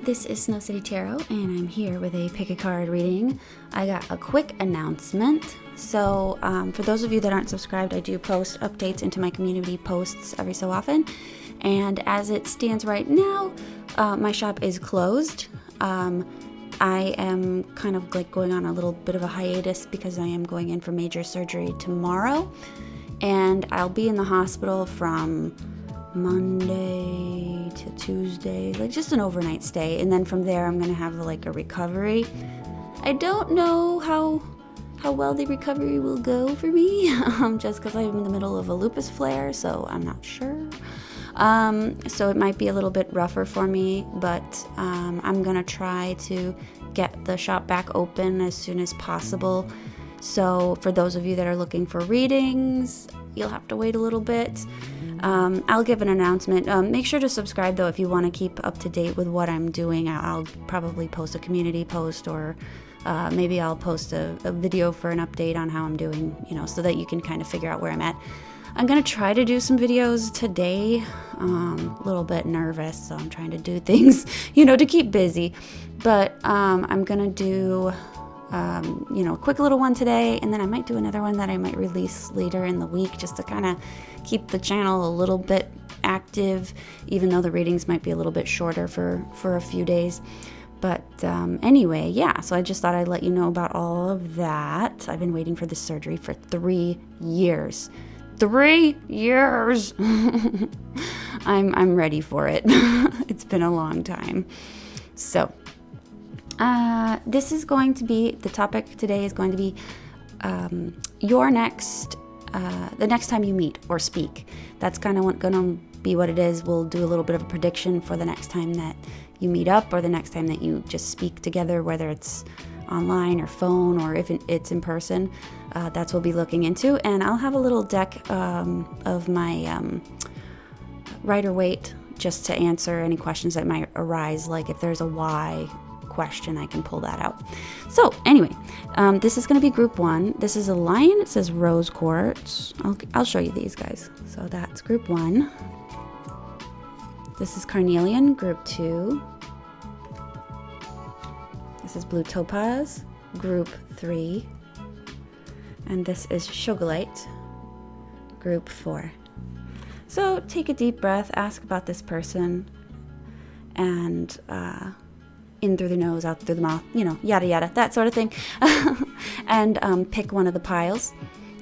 this is Snow City Tarot, and I'm here with a pick a card reading. I got a quick announcement. So for those of you that aren't subscribed, I do post updates into my community posts every so often. And as it stands right now, my shop is closed. I am kind of like going on a little bit of a hiatus because I am going in for major surgery tomorrow. And I'll be in the hospital from Monday to Tuesday, like just an overnight stay, and then from there I'm gonna have like a recovery. I don't know how well the recovery will go for me, just because I'm in the middle of a lupus flare, so I'm not sure. So it might be a little bit rougher for me, but I'm gonna try to get the shop back open as soon as possible. So for those of you that are looking for readings, you'll have to wait a little bit. I'll give an announcement. Make sure to subscribe though if you want to keep up to date with what I'm doing. I'll probably post a community post, or maybe I'll post a video for an update on how I'm doing, so that you can kind of figure out where I'm at. I'm going to try to do some videos today. A little bit nervous, so I'm trying to do things, to keep busy. But I'm going to do a quick little one today, and then I might do another one that I might release later in the week, just to kind of keep the channel a little bit active, even though the readings might be a little bit shorter for a few days. But anyway, yeah, so I just thought I'd let you know about all of that. I've been waiting for this surgery for 3 years. 3 years! I'm ready for it. It's been a long time. So this is going to be, the topic today is going to be the next time you meet or speak. That's kind of going to be what it is. We'll do a little bit of a prediction for the next time that you meet up, or the next time that you just speak together, whether it's online or phone, or if it's in person. That's what we'll be looking into. And I'll have a little deck of my Rider-Waite just to answer any questions that might arise, like if there's a why question, I can pull that out. So anyway, this is going to be group 1. This is a lion. It says rose quartz. I'll show you these guys. So that's group 1. This is carnelian, group 2. This is blue topaz, group 3. And this is sugilite, group 4. So take a deep breath, ask about this person, and in through the nose, out through the mouth, yada yada, that sort of thing. And pick one of the piles.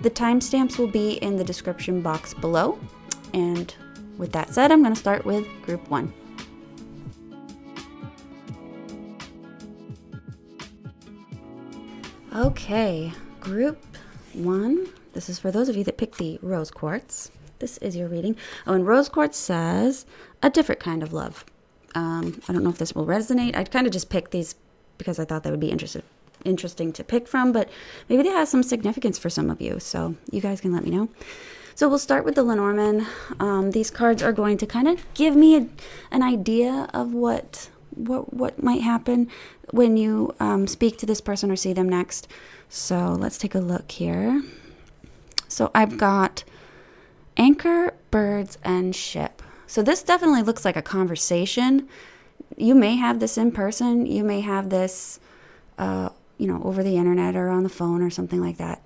The timestamps will be in the description box below. And with that said, I'm going to start with group 1. Okay, group 1. This is for those of you that picked the rose quartz. This is your reading. Oh, and rose quartz says a different kind of love. I don't know if this will resonate. I kind of just picked these because I thought they would be interesting to pick from, but maybe they have some significance for some of you, so you guys can let me know. So we'll start with the Lenormand. These cards are going to kind of give me an idea of what might happen when you speak to this person or see them next. So let's take a look here. So I've got anchor, birds, and ship. So this definitely looks like a conversation. You may have this in person. You may have this, over the internet or on the phone or something like that.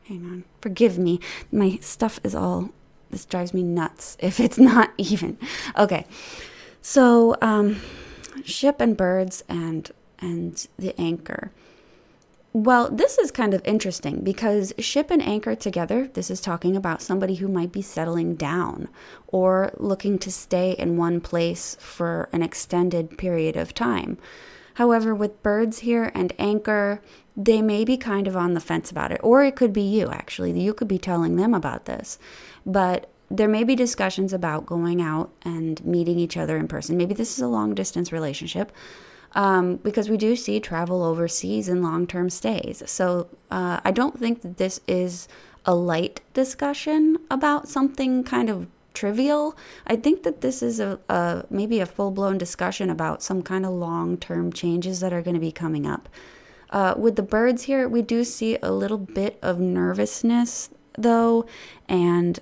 Hang on. Forgive me. My stuff is this drives me nuts if it's not even. Okay. So ship and birds and the anchor. Well, this is kind of interesting because ship and anchor together, this is talking about somebody who might be settling down or looking to stay in one place for an extended period of time. However, with birds here and anchor, they may be kind of on the fence about it, or it could be you, actually. You could be telling them about this, but there may be discussions about going out and meeting each other in person. Maybe this is a long distance relationship. Because we do see travel overseas and long-term stays. So I don't think that this is a light discussion about something kind of trivial. I think that this is maybe a full-blown discussion about some kind of long-term changes that are going to be coming up. With the birds here, we do see a little bit of nervousness though. And,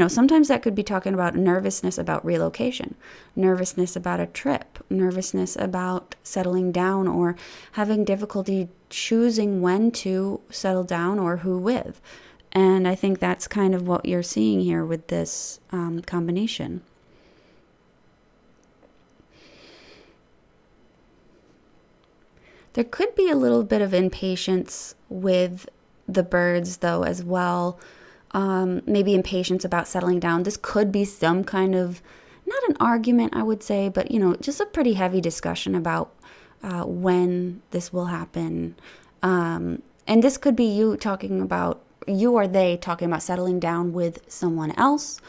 sometimes that could be talking about nervousness about relocation, nervousness about a trip, nervousness about settling down, or having difficulty choosing when to settle down or who with. And I think that's kind of what you're seeing here with this combination. There could be a little bit of impatience with the birds, though, as well. Maybe impatience about settling down. This could be some kind of, not an argument, I would say, but, just a pretty heavy discussion about when this will happen. And this could be you or they talking about settling down with someone else.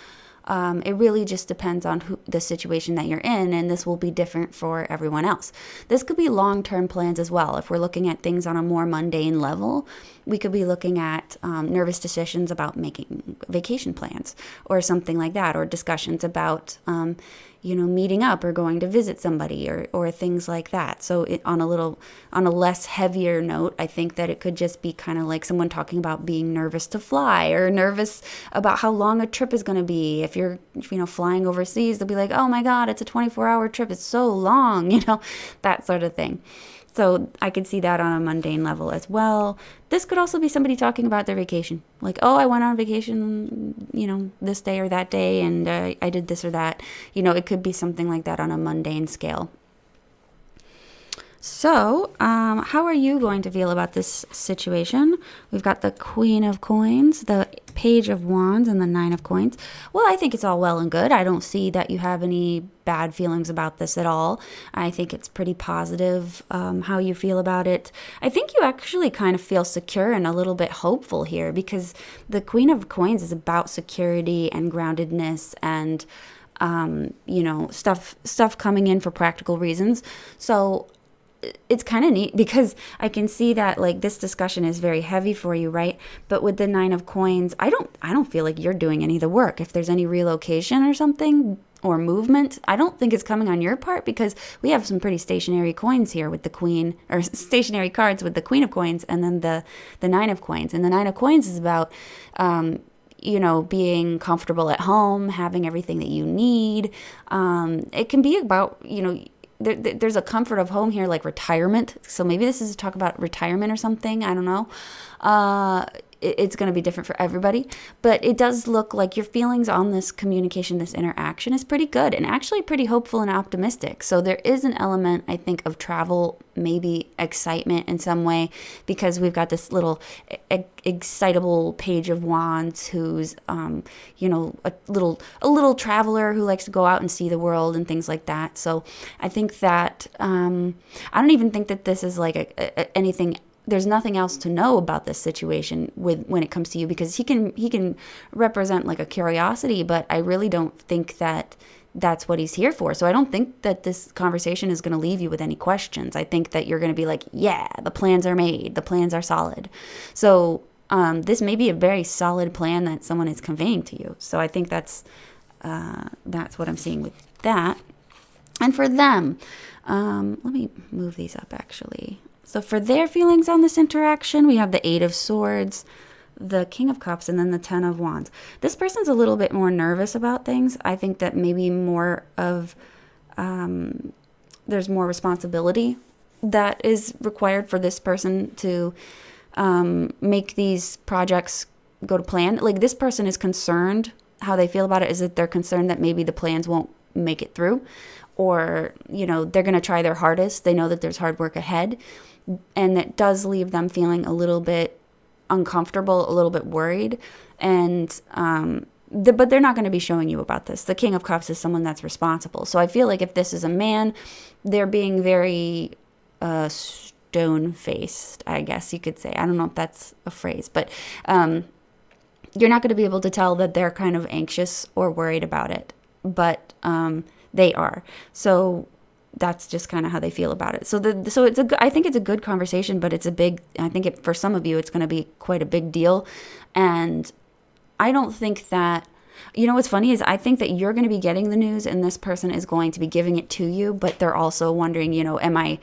It really just depends on the situation that you're in, and this will be different for everyone else. This could be long-term plans as well. If we're looking at things on a more mundane level, we could be looking at nervous decisions about making vacation plans or something like that, or discussions about meeting up or going to visit somebody or things like that. So on a less heavier note, I think that it could just be kind of like someone talking about being nervous to fly, or nervous about how long a trip is going to be. If you're flying overseas, they'll be like, oh my God, it's a 24-hour trip. It's so long, that sort of thing. So I could see that on a mundane level as well. This could also be somebody talking about their vacation. Like, oh, I went on vacation, this day or that day, and I did this or that. It could be something like that on a mundane scale. So, how are you going to feel about this situation? We've got the Queen of Coins, the Page of Wands, and the Nine of Coins. Well, I think it's all well and good. I don't see that you have any bad feelings about this at all. I think it's pretty positive how you feel about it. I think you actually kind of feel secure and a little bit hopeful here, because the Queen of Coins is about security and groundedness and, stuff coming in for practical reasons. So it's kind of neat, because I can see that this discussion is very heavy for you, right? But with the Nine of Coins, I don't feel like you're doing any of the work. If there's any relocation or something or movement, I don't think it's coming on your part, because we have some pretty stationary coins here with the Queen, or stationary cards with the Queen of Coins and then the Nine of Coins. And the Nine of Coins is about being comfortable at home, having everything that you need. It can be about, there's a comfort of home here, like retirement. So maybe this is to talk about retirement or something. I don't know. It's going to be different for everybody. But it does look like your feelings on this communication, this interaction is pretty good and actually pretty hopeful and optimistic. So there is an element, I think, of travel, maybe excitement in some way, because we've got this little excitable Page of Wands who's, a little traveler who likes to go out and see the world and things like that. So I think that, I don't even think that this is anything. There's nothing else to know about this situation when it comes to you, because he can represent a curiosity, but I really don't think that that's what he's here for. So I don't think that this conversation is going to leave you with any questions. I think that you're going to be like, yeah, the plans are made, the plans are solid. So this may be a very solid plan that someone is conveying to you. So I think that's what I'm seeing with that. And for them, let me move these up actually. So for their feelings on this interaction, we have the Eight of Swords, the King of Cups, and then the Ten of Wands. This person's a little bit more nervous about things. I think that maybe more of, there's more responsibility that is required for this person to make these projects go to plan. This person is concerned, how they feel about it is that they're concerned that maybe the plans won't make it through, or, they're going to try their hardest. They know that there's hard work ahead. And that does leave them feeling a little bit uncomfortable, a little bit worried. And but they're not going to be showing you about this. The King of Cups is someone that's responsible. So I feel like if this is a man, they're being very stone-faced, I guess you could say. I don't know if that's a phrase, but you're not going to be able to tell that they're kind of anxious or worried about it. But they are. So that's just kind of how they feel about it. So I think it's a good conversation, but it's I think for some of you, it's going to be quite a big deal. And I don't think that, You know what's funny is I think that you're going to be getting the news and this person is going to be giving it to you, but they're also wondering, am I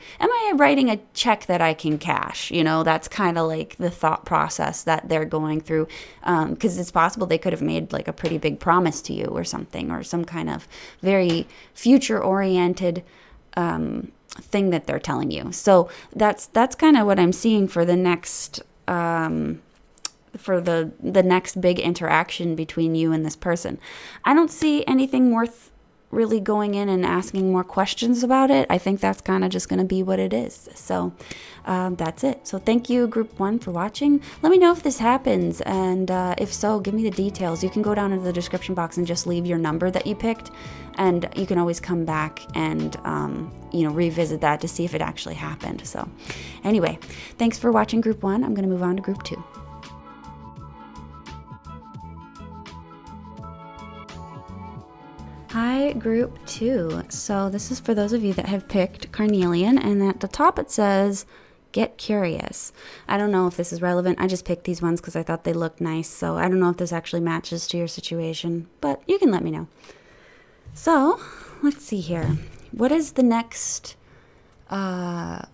writing a check that I can cash? That's kind of like the thought process that they're going through, because it's possible they could have made like a pretty big promise to you or something, or some kind of very future oriented thing that they're telling you. So that's kind of what I'm seeing for the next the next big interaction between you and this person. I don't see anything worth really going in and asking more questions about it. I think that's kind of just going to be what it is. So that's it. So thank you, Group 1, for watching. Let me know if this happens, and if so, give me the details. You can go down into the description box and just leave your number that you picked, and you can always come back and revisit that to see if it actually happened. So anyway, thanks for watching Group 1. I'm going to move on to Group 2. Hi, Group 2. So this is for those of you that have picked Carnelian, and at the top it says, get curious. I don't know if this is relevant. I just picked these ones because I thought they looked nice, so I don't know if this actually matches to your situation, but you can let me know. So, let's see here. What is your next encounter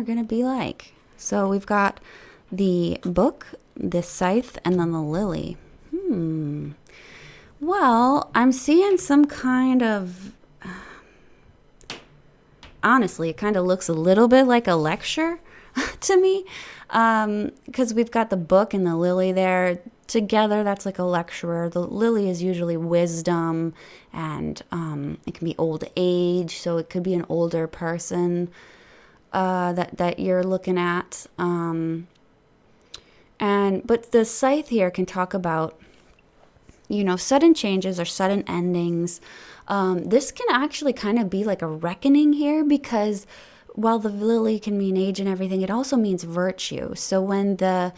going to be like? So we've got the book, the scythe, and then the lily. Well, I'm seeing some kind of, honestly, it kind of looks a little bit like a lecture to me, because we've got the book and the lily there together. That's like a lecturer. The lily is usually wisdom, and it can be old age, so it could be an older person that you're looking at. But the scythe here can talk about sudden changes or sudden endings. This can actually kind of be like a reckoning here, because while the lily can mean age and everything, it also means virtue. So when the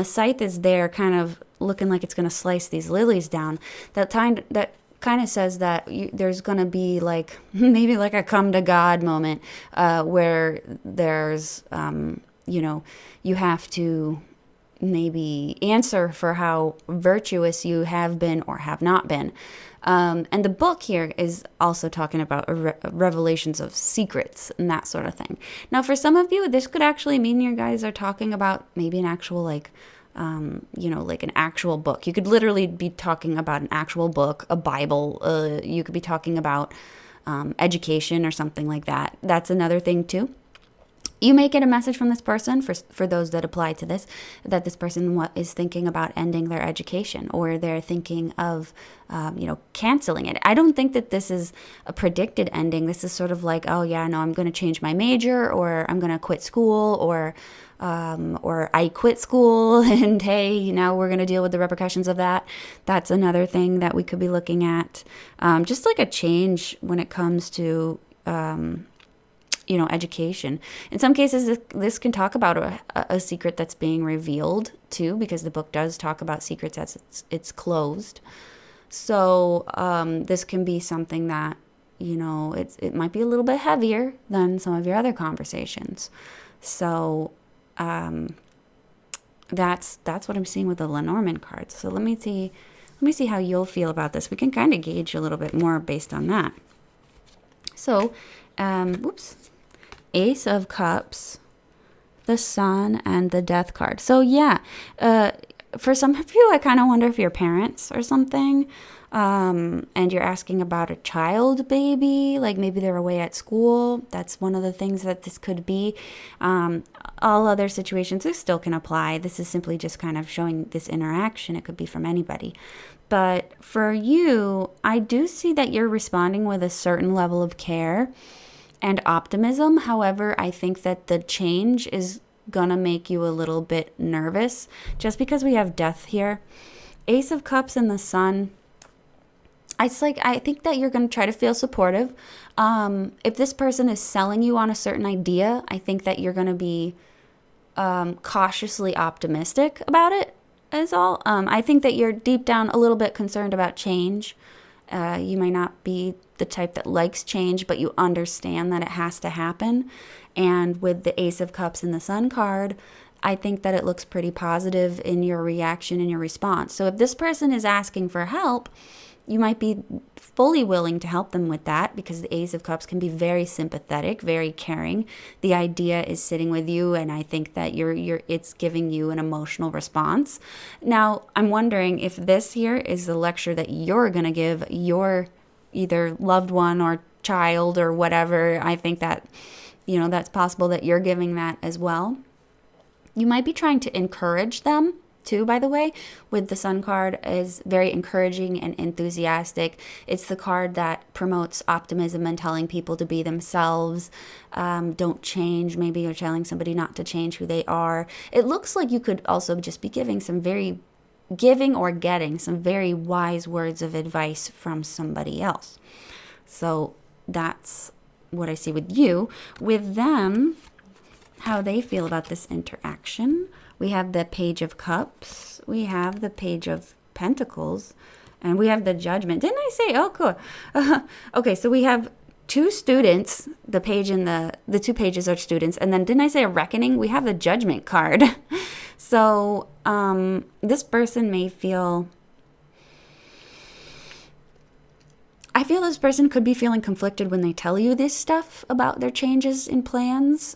scythe is there kind of looking like it's going to slice these lilies down, that kind of says that there's going to be like maybe like a come to God moment, where there's, you have to maybe answer for how virtuous you have been or have not been. And the book here is also talking about revelations of secrets and that sort of thing. Now, for some of you, this could actually mean you guys are talking about maybe an actual like an actual book. You could literally be talking about an actual book, a Bible. You could be talking about education or something like that. That's another thing too. You may get a message from this person, for those that apply to this, that this person is thinking about ending their education, or they're thinking of, canceling it. I don't think that this is a predicted ending. This is sort of like, oh yeah, no, I'm going to change my major, or I'm going to quit school, or I quit school, and hey, now we're going to deal with the repercussions of that. That's another thing that we could be looking at. Just like a change when it comes to, education. In some cases, this can talk about a secret that's being revealed too, because the book does talk about secrets as it's closed. So this can be something that, it might be a little bit heavier than some of your other conversations. So that's what I'm seeing with the Lenormand cards. So let me see how you'll feel about this. We can kind of gauge a little bit more based on that. So, Ace of Cups, the Sun, and the Death card. So yeah, for some of you, I kind of wonder if you're parents or something, and you're asking about a child baby, like maybe they're away at school. That's one of the things that this could be. All other situations, this still can apply. This is simply just kind of showing this interaction. It could be from anybody. But for you, I do see that you're responding with a certain level of care and optimism. However, I think that the change is gonna make you a little bit nervous just because we have death here. Ace of Cups and the Sun. I think that you're going to try to feel supportive. If this person is selling you on a certain idea, I think that you're going to be cautiously optimistic about it, is all. I think that you're deep down a little bit concerned about change. You may not be the type that likes change, but you understand that it has to happen. And with the Ace of Cups and the Sun card, I think that it looks pretty positive in your reaction and your response. So if this person is asking for help, you might be fully willing to help them with that, because the Ace of Cups can be very sympathetic, very caring. The idea is sitting with you, and I think that it's giving you an emotional response. Now, I'm wondering if this here is the lecture that you're going to give your either loved one or child or whatever. I think that, that's possible that you're giving that as well. You might be trying to encourage them too, by the way, with the Sun card, is very encouraging and enthusiastic. It's the card that promotes optimism and telling people to be themselves. Don't change. Maybe you're telling somebody not to change who they are. It looks like you could also just be giving some very wise words of advice from somebody else. So that's what I see with you. With them, how they feel about this interaction. We have the Page of Cups, we have the Page of Pentacles, and we have the Judgment. Didn't I say? Oh, cool. Okay, so we have two students. The page and the two pages are students. And then didn't I say a Reckoning? We have the Judgment card. So this person may feel... I feel this person could be feeling conflicted when they tell you this stuff about their changes in plans.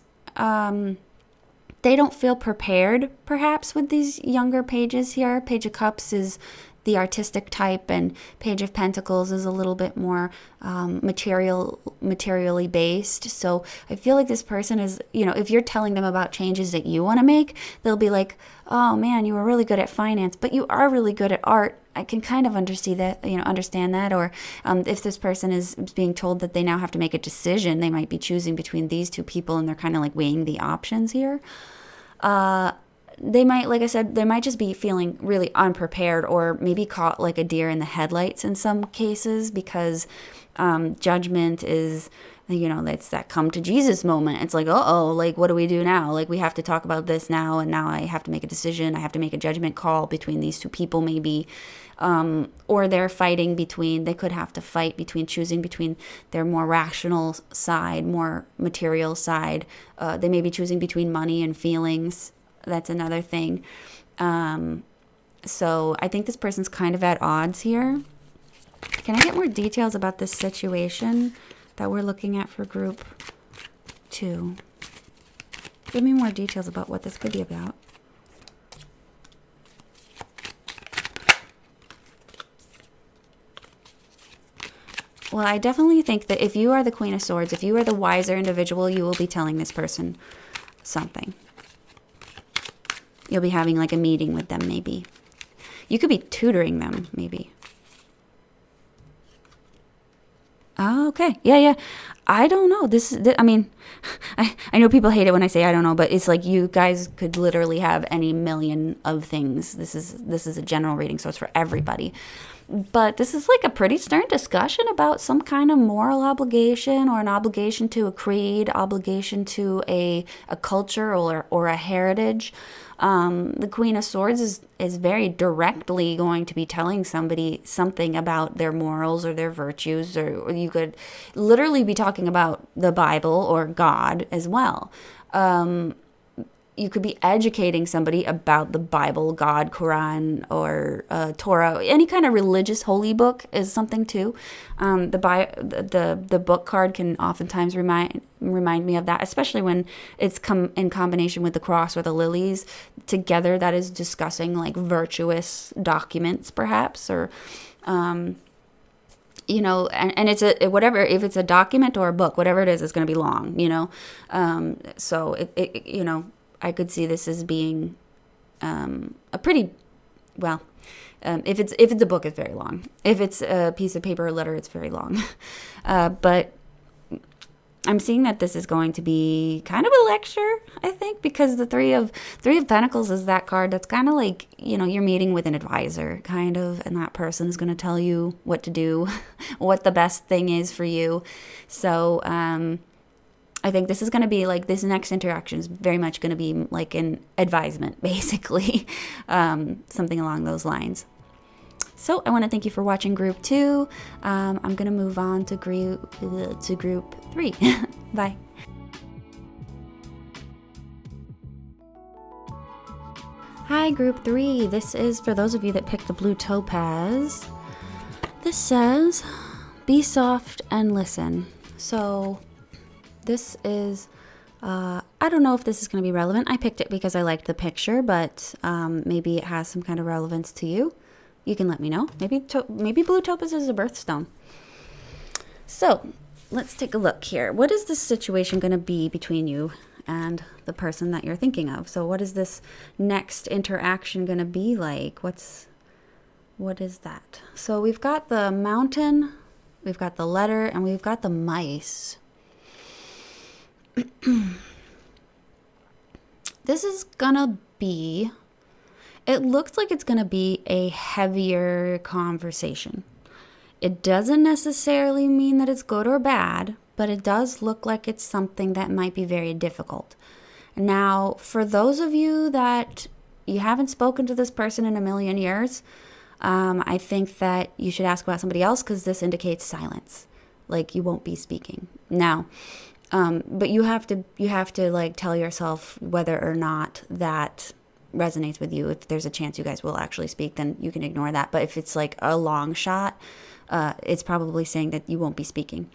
They don't feel prepared, perhaps, with these younger pages here. Page of Cups is the artistic type, and Page of Pentacles is a little bit more materially based. So I feel like this person is, if you're telling them about changes that you want to make, they'll be like, oh man, you were really good at finance, but you are really good at art. I can kind of understand that. Or if this person is being told that they now have to make a decision, they might be choosing between these two people, and they're kind of like weighing the options here. They might, like I said, they might just be feeling really unprepared, or maybe caught like a deer in the headlights in some cases, because Judgment is, it's that come to Jesus moment. It's like, like, what do we do now? Like, we have to talk about this now, and now I have to make a decision. I have to make a judgment call between these two people, maybe. Or they're fighting between, they could have to fight between choosing between their more rational side, more material side. They may be choosing between money and feelings. That's another thing. So I think this person's kind of at odds here. Can I get more details about this situation that we're looking at for group 2? Give me more details about what this could be about. Well, I definitely think that if you are the Queen of Swords, if you are the wiser individual, you will be telling this person something. You'll be having like a meeting with them, maybe. You could be tutoring them, maybe. Oh, okay. Yeah. I don't know. I know people hate it when I say I don't know, but it's like you guys could literally have any million of things. This is a general reading, so it's for everybody. But this is like a pretty stern discussion about some kind of moral obligation, or an obligation to a creed, obligation to a culture or a heritage. The Queen of Swords is very directly going to be telling somebody something about their morals or their virtues, or you could literally be talking about the Bible or God as well. You could be educating somebody about the Bible, God, Quran, or Torah. Any kind of religious holy book is something too. The book card can oftentimes remind me of that, especially when it's come in combination with the cross or the lilies together. That is discussing like virtuous documents, perhaps, or and it's whatever, if it's a document or a book, whatever it is, it's going to be long, so it I could see this as being a pretty, well, if it's a book, it's very long. If it's a piece of paper or letter, it's very long. But I'm seeing that this is going to be kind of a lecture, I think, because the Three of Pentacles is that card that's kind of like, you're meeting with an advisor, kind of, and that person is going to tell you what to do, what the best thing is for you. So, I think this is going to be like, this next interaction is very much going to be like an advisement, basically, something along those lines. So I want to thank you for watching group 2. I'm going to move on to group 3. Bye. Hi, group 3. This is for those of you that picked the blue topaz. This says, be soft and listen. So this is, I don't know if this is going to be relevant. I picked it because I liked the picture, but maybe it has some kind of relevance to you. You can let me know. Maybe blue topaz is a birthstone. So let's take a look here. What is this situation going to be between you and the person that you're thinking of? So what is this next interaction going to be like? What is that? So we've got the mountain, we've got the letter, and we've got the mice. This is gonna be, it looks like it's gonna be a heavier conversation. It doesn't necessarily mean that it's good or bad, but it does look like it's something that might be very difficult. Now, for those of you that you haven't spoken to this person in a million years, I think that you should ask about somebody else, because this indicates silence, like you won't be speaking now. But you have to like tell yourself whether or not that resonates with you. If there's a chance you guys will actually speak, then you can ignore that. But if it's like a long shot, it's probably saying that you won't be speaking.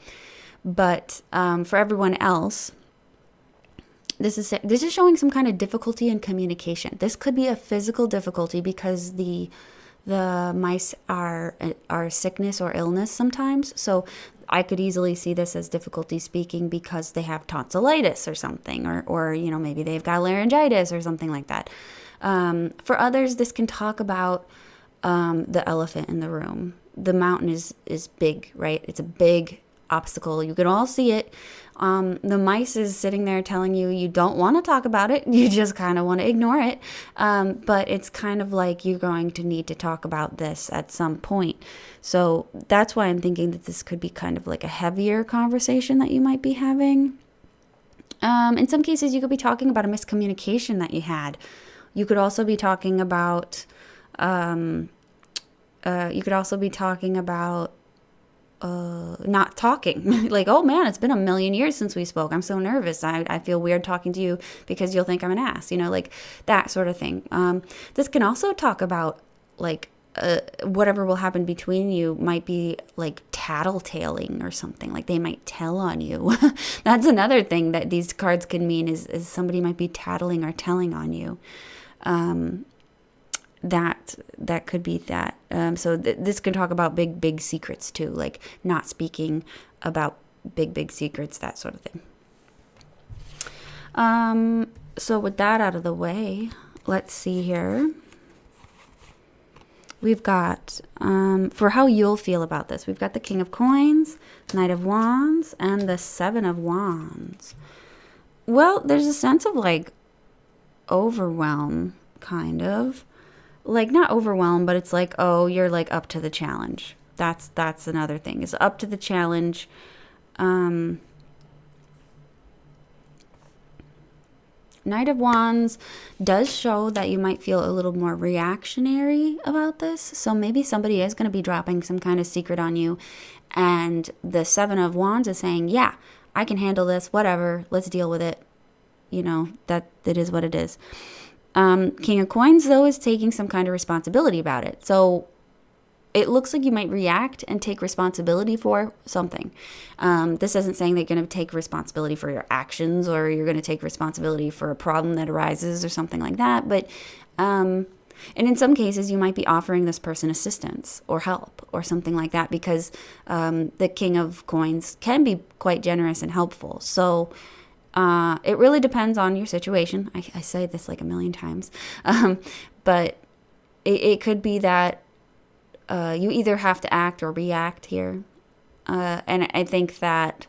But for everyone else, this is showing some kind of difficulty in communication. This could be a physical difficulty because the mice are sickness or illness sometimes. So I could easily see this as difficulty speaking because they have tonsillitis or something, or maybe they've got laryngitis or something like that. For others, this can talk about the elephant in the room. The mountain is big, right? It's a big obstacle. You can all see it. The mice is sitting there telling you don't want to talk about it. You just kind of want to ignore it. But it's kind of like you're going to need to talk about this at some point. So that's why I'm thinking that this could be kind of like a heavier conversation that you might be having. In some cases, you could be talking about a miscommunication that you had. You could also be talking about, not talking. Like, oh man, it's been a million years since we spoke. I'm so nervous. I feel weird talking to you because you'll think I'm an ass, like that sort of thing. This can also talk about like whatever will happen between you might be like tattletaling or something. Like they might tell on you. That's another thing that these cards can mean is somebody might be tattling or telling on you. That could be that. So this can talk about big secrets too, like not speaking about big secrets, that sort of thing. So with that out of the way, let's see here. We've got, for how you'll feel about this, we've got the King of Coins, Knight of Wands, and the 7 of Wands. Well, there's a sense of like overwhelm, kind of. Like not overwhelmed, but it's like, oh, you're like up to the challenge. That's another thing. It's up to the challenge. Knight of Wands does show that you might feel a little more reactionary about this. So maybe somebody is going to be dropping some kind of secret on you. And the 7 of Wands is saying, yeah, I can handle this, whatever, let's deal with it. That is what it is. King of Coins, though, is taking some kind of responsibility about it. So it looks like you might react and take responsibility for something. This isn't saying that you're going to take responsibility for your actions or you're going to take responsibility for a problem that arises or something like that. But, and in some cases, you might be offering this person assistance or help or something like that because the King of Coins can be quite generous and helpful. So it really depends on your situation. I say this like a million times. But it could be that you either have to act or react here. And I think that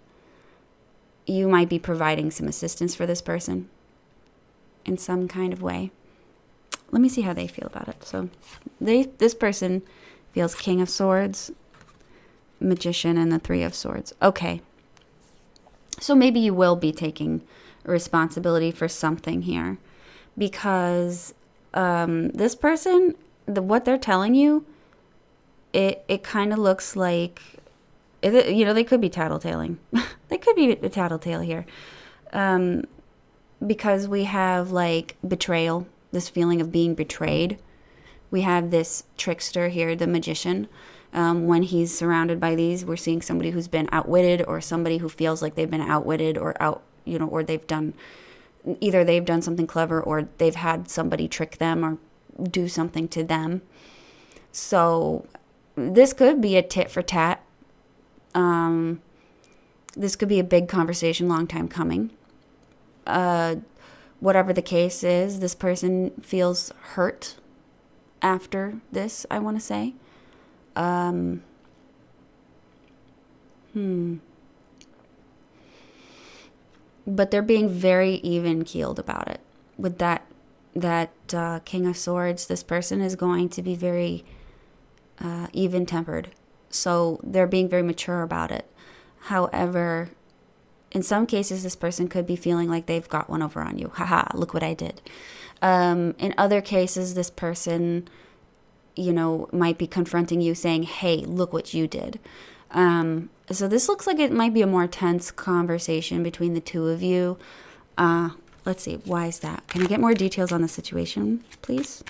you might be providing some assistance for this person in some kind of way. Let me see how they feel about it. So this person feels King of Swords, Magician, and the 3 of Swords. Okay. So maybe you will be taking responsibility for something here because this person, what they're telling you, it kind of looks like, they could be tattletaling. They could be a tattletale here because we have like betrayal. this feeling of being betrayed. We have this trickster here, the magician. When he's surrounded by these, we're seeing somebody who's been outwitted, or somebody who feels like they've been outwitted, or or either they've done something clever, or they've had somebody trick them or do something to them. So this could be a tit for tat. This could be a big conversation, long time coming. Whatever the case is, this person feels hurt after this, I want to say. But they're being very even-keeled about it. With that King of Swords, this person is going to be very even-tempered. So they're being very mature about it. However, in some cases, this person could be feeling like they've got one over on you. Haha, look what I did. In other cases, this person, might be confronting you saying, hey, look what you did. So this looks like it might be a more tense conversation between the two of you. Let's see, why is that? Can I get more details on the situation, please?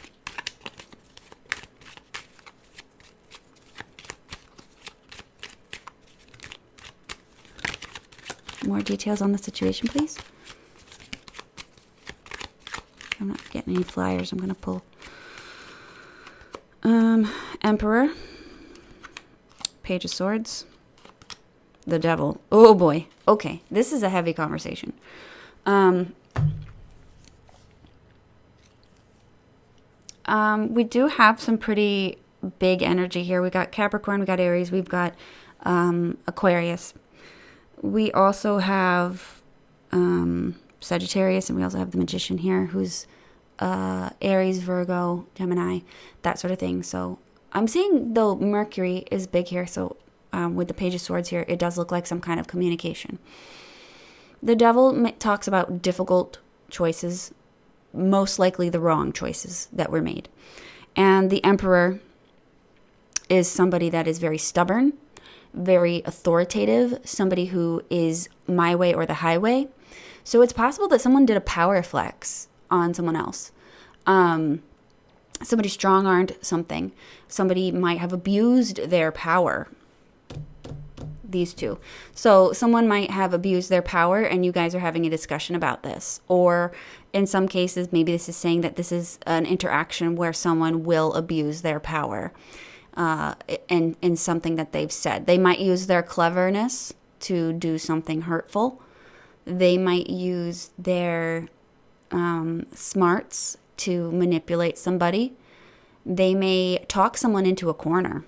More details on the situation, please. I'm not getting any flyers. I'm going to pull. Emperor. Page of Swords. The Devil. Oh boy. Okay. This is a heavy conversation. We do have some pretty big energy here. We got Capricorn, we got Aries, we've got Aquarius. We also have Sagittarius, and we also have the Magician here, who's Aries, Virgo, Gemini, that sort of thing. So I'm seeing, though, Mercury is big here. So with the Page of Swords here, it does look like some kind of communication. The Devil talks about difficult choices, most likely the wrong choices that were made. And the Emperor is somebody that is very stubborn, very authoritative, somebody who is my way or the highway. So it's possible that someone did a power flex on someone else. Somebody strong-armed something. Somebody might have abused their power. These two. So someone might have abused their power, and you guys are having a discussion about this. Or in some cases, maybe this is saying that this is an interaction where someone will abuse their power in something that they've said. They might use their cleverness to do something hurtful. They might use their smarts to manipulate somebody. They may talk someone into a corner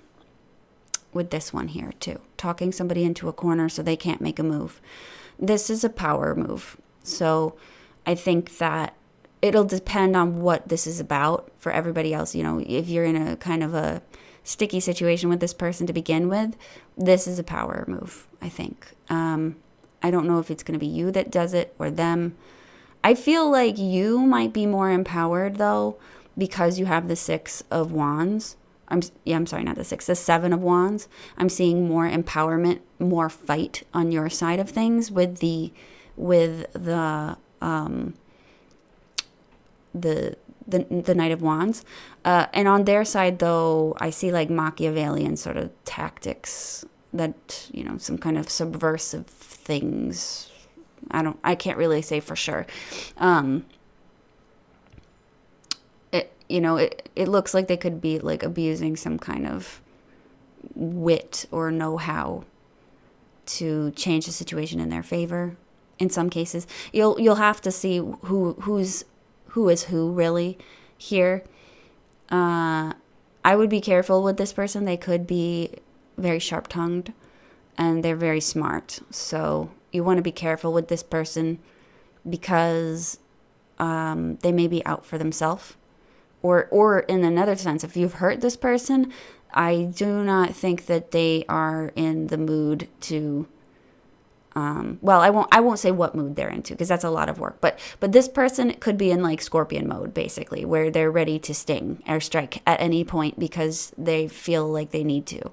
with this one here too. Talking somebody into a corner so they can't make a move. This is a power move. So I think that it'll depend on what this is about for everybody else. If you're in a kind of a sticky situation with this person to begin with, this is a power move, I think. I don't know if it's going to be you that does it or them. I feel like you might be more empowered, though, because you have the Six of Wands. I'm sorry, not the Six, the Seven of Wands. I'm seeing more empowerment, more fight on your side of things with the Knight of Wands. And on their side, though, I see like Machiavellian sort of tactics that, some kind of subversive things. I can't really say for sure. It looks like they could be like abusing some kind of wit or know-how to change the situation in their favor. In some cases, you'll have to see who is who really here. I would be careful with this person. They could be very sharp-tongued, and they're very smart. So you want to be careful with this person because they may be out for themselves. Or in another sense, if you've hurt this person, I do not think that they are in the mood to Well, I won't say what mood they're into because that's a lot of work. But this person could be in like Scorpion mode, basically, where they're ready to sting or strike at any point because they feel like they need to.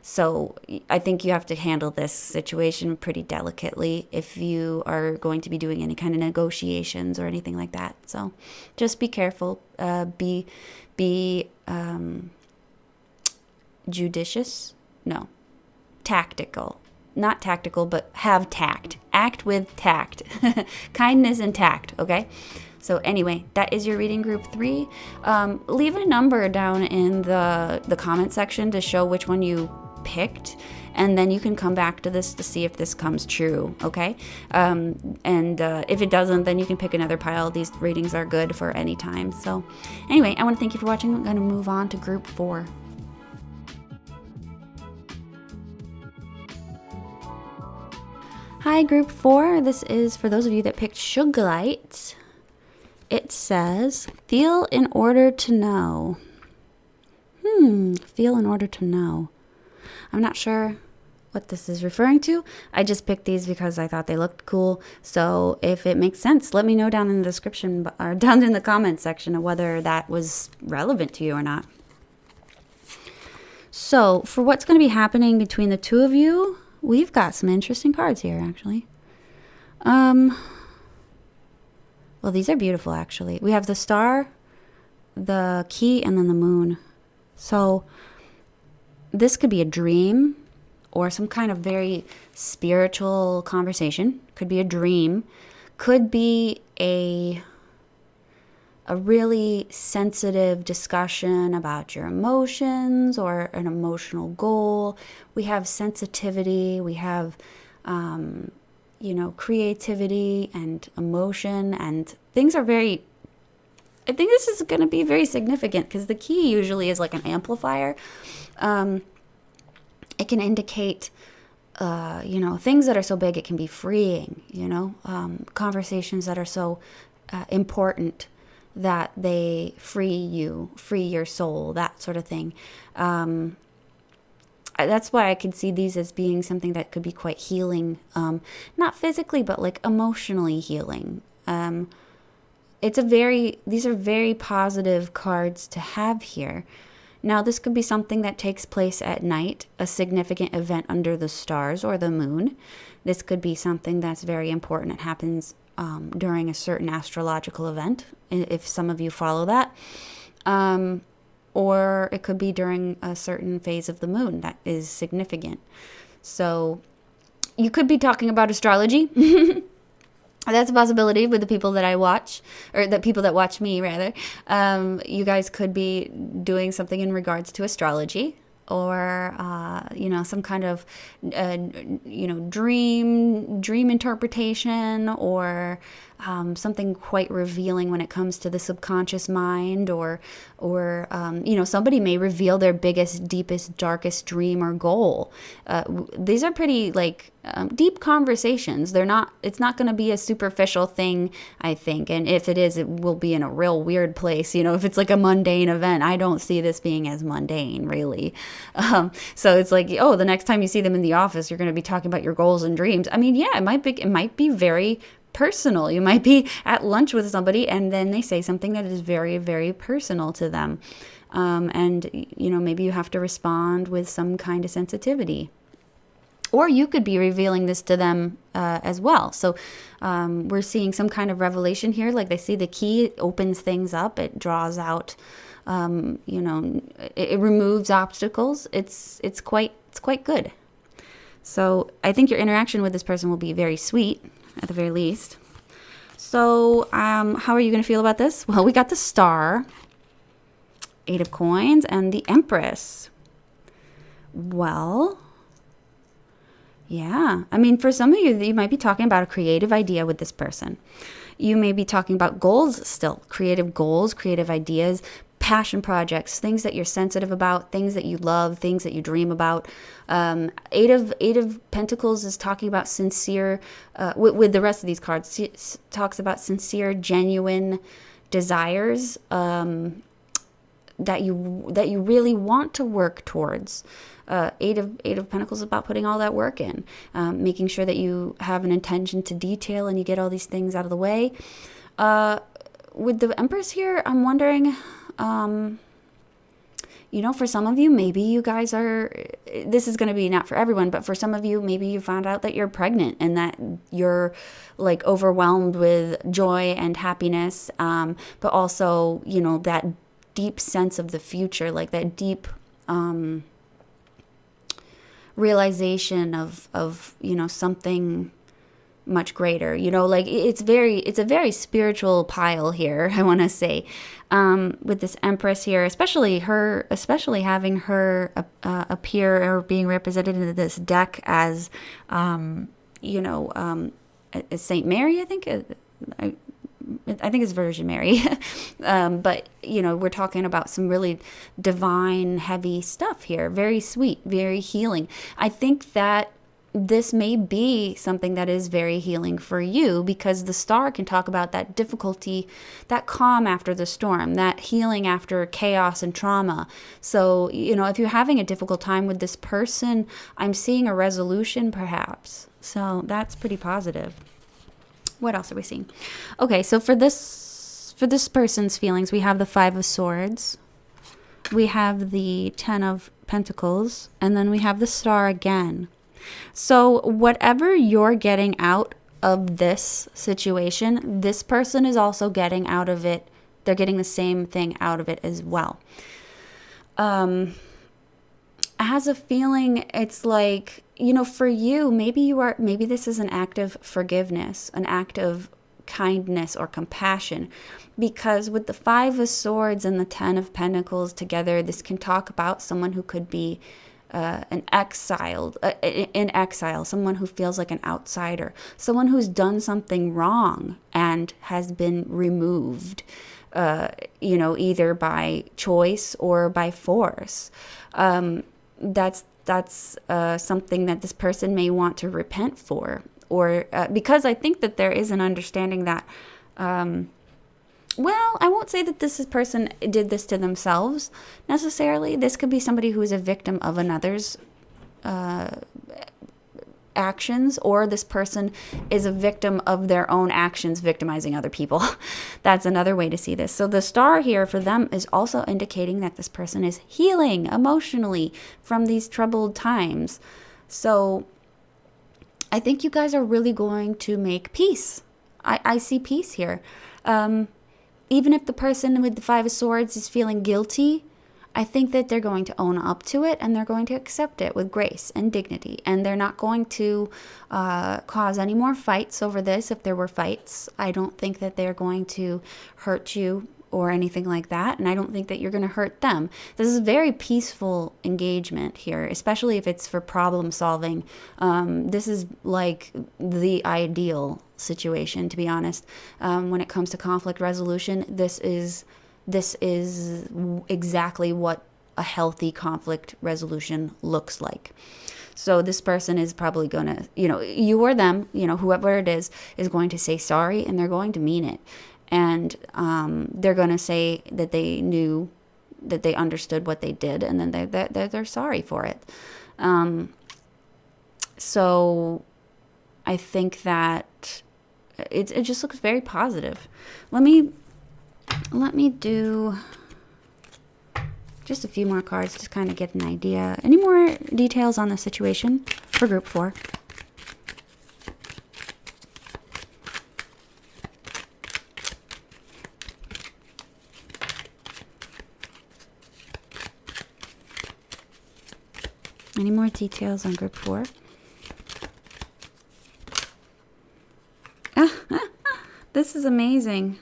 So I think you have to handle this situation pretty delicately if you are going to be doing any kind of negotiations or anything like that. So just be careful. Be judicious. No, tactical. Not tactical, but have tact. Act with tact. Kindness and tact, okay? So anyway, that is your reading group 3. Leave a number down in the comment section to show which one you picked, and then you can come back to this to see if this comes true, okay? If it doesn't, then you can pick another pile. These readings are good for any time. So anyway, I want to thank you for watching. I'm going to move on to group 4. Hi, group 4. This is for those of you that picked Sugar Light. It says, feel in order to know. Feel in order to know. I'm not sure what this is referring to. I just picked these because I thought they looked cool. So if it makes sense, let me know down in the description or down in the comment section of whether that was relevant to you or not. So for what's going to be happening between the two of you, we've got some interesting cards here, actually. Well, these are beautiful, actually. We have the star, the key, and then the moon. So this could be a dream or some kind of very spiritual conversation. Could be a dream. Could be a really sensitive discussion about your emotions or an emotional goal. We have sensitivity. We have, creativity and emotion, and things are very, I think this is going to be very significant because the key usually is like an amplifier. It can indicate, things that are so big it can be freeing, conversations that are so important that they free your soul, that sort of thing. That's why I could see these as being something that could be quite healing, not physically, but like emotionally healing. These are very positive cards to have here. Now, this could be something that takes place at night, a significant event under the stars or the moon. This could be something that's very important. It happens during a certain astrological event, if some of you follow that. Or it could be during a certain phase of the moon that is significant. So you could be talking about astrology. That's a possibility with the people that I watch, or the people that watch me, rather. You guys could be doing something in regards to astrology, or some kind of dream interpretation, or something quite revealing when it comes to the subconscious mind, or somebody may reveal their biggest, deepest, darkest dream or goal. These are pretty deep conversations. It's not going to be a superficial thing, I think. And if it is, it will be in a real weird place. If it's like a mundane event, I don't see this being as mundane, really. So it's like, the next time you see them in the office, you're going to be talking about your goals and dreams. I mean, yeah, it might be very personal. You might be at lunch with somebody and then they say something that is very, very personal to them. And maybe you have to respond with some kind of sensitivity. Or you could be revealing this to them as well. So we're seeing some kind of revelation here. Like they see the key, it opens things up, it draws out, it removes obstacles. It's quite good. So I think your interaction with this person will be very sweet, at the very least. So how are you going to feel about this? Well, we got the star, 8 of coins, and the Empress. Well, yeah. I mean, for some of you might be talking about a creative idea with this person. You may be talking about goals still, creative goals, creative ideas, passion projects, things that you're sensitive about, things that you love, things that you dream about. Eight of Pentacles is talking about sincere, with the rest of these cards, talks about sincere, genuine desires. that you really want to work towards. Eight of Pentacles is about putting all that work in, making sure that you have an intention to detail and you get all these things out of the way. With the Empress here, I'm wondering, for some of you, maybe you guys are, this is going to be not for everyone, but for some of you, maybe you found out that you're pregnant and that you're like overwhelmed with joy and happiness, but also, that deep sense of the future, like that deep realization of something much greater, like it's a very spiritual pile here, I want to say, with this Empress here, especially having her appear or being represented in this deck as Saint Mary, I think. I think it's Virgin Mary, but we're talking about some really divine, heavy stuff here. Very sweet, very healing. I think that this may be something that is very healing for you, because the star can talk about that difficulty, that calm after the storm, that healing after chaos and trauma. So, if you're having a difficult time with this person, I'm seeing a resolution perhaps. So that's pretty positive. What else are we seeing? Okay, so for this person's feelings, we have the Five of Swords, we have the Ten of Pentacles, and then we have the Star again. So whatever you're getting out of this situation, this person is also getting out of it. They're getting the same thing out of it as well. I has a feeling it's like, for you, maybe this is an act of forgiveness, an act of kindness or compassion, because with the Five of Swords and the Ten of Pentacles together, this can talk about someone who could be in exile, someone who feels like an outsider, someone who's done something wrong and has been removed, either by choice or by force. That's something that this person may want to repent for, or because I think that there is an understanding that, I won't say that this person did this to themselves necessarily. This could be somebody who is a victim of another's actions, or this person is a victim of their own actions, victimizing other people. That's another way to see this. So the Star here for them is also indicating that this person is healing emotionally from these troubled times. So I think you guys are really going to make peace. I see peace here. Even if the person with the Five of Swords is feeling guilty, I think that they're going to own up to it, and they're going to accept it with grace and dignity. And they're not going to cause any more fights over this. If there were fights, I don't think that they're going to hurt you or anything like that. And I don't think that you're going to hurt them. This is a very peaceful engagement here, especially if it's for problem solving. This is like the ideal situation, to be honest. When it comes to conflict resolution, this is exactly what a healthy conflict resolution looks like. So this person is probably going to, you or them, whoever it is going to say sorry, and they're going to mean it. And they're going to say that they knew, that they understood what they did, and then they're sorry for it. So I think that it just looks very positive. Let me do just a few more cards to kind of get an idea. Any more details on the situation for group 4? Any more details on group 4? This is amazing.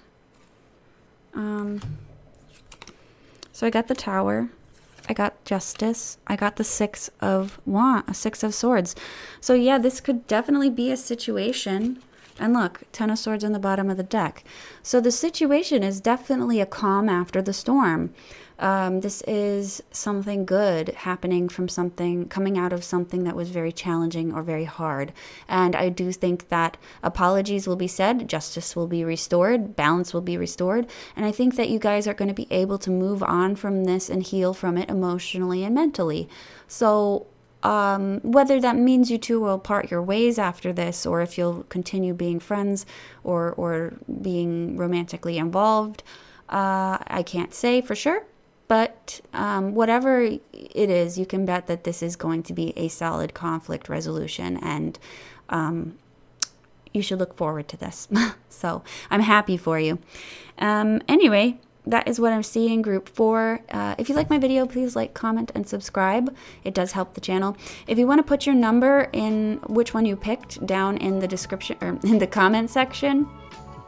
So I got the Tower, I got Justice, I got the Six of Swords. So yeah, this could definitely be a situation. And look, Ten of Swords on the bottom of the deck. So the situation is definitely a calm after the storm. This is something good happening from something, coming out of something that was very challenging or very hard. And I do think that apologies will be said, justice will be restored, balance will be restored. And I think that you guys are going to be able to move on from this and heal from it emotionally and mentally. So whether that means you two will part your ways after this, or if you'll continue being friends or being romantically involved, I can't say for sure. But whatever it is, you can bet that this is going to be a solid conflict resolution, and you should look forward to this. So I'm happy for you. Anyway, that is what I'm seeing, group 4. If you like my video, please like, comment, and subscribe. It does help the channel. If you want to put your number in which one you picked down in the description or in the comment section,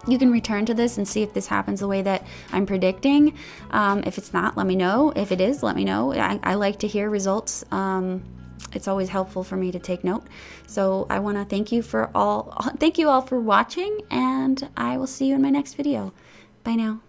you can return to this and see if this happens the way that I'm predicting. If it's not, let me know. If it is, let me know. I like to hear results. It's always helpful for me to take note. So I want to thank you all for watching, and I will see you in my next video. Bye now.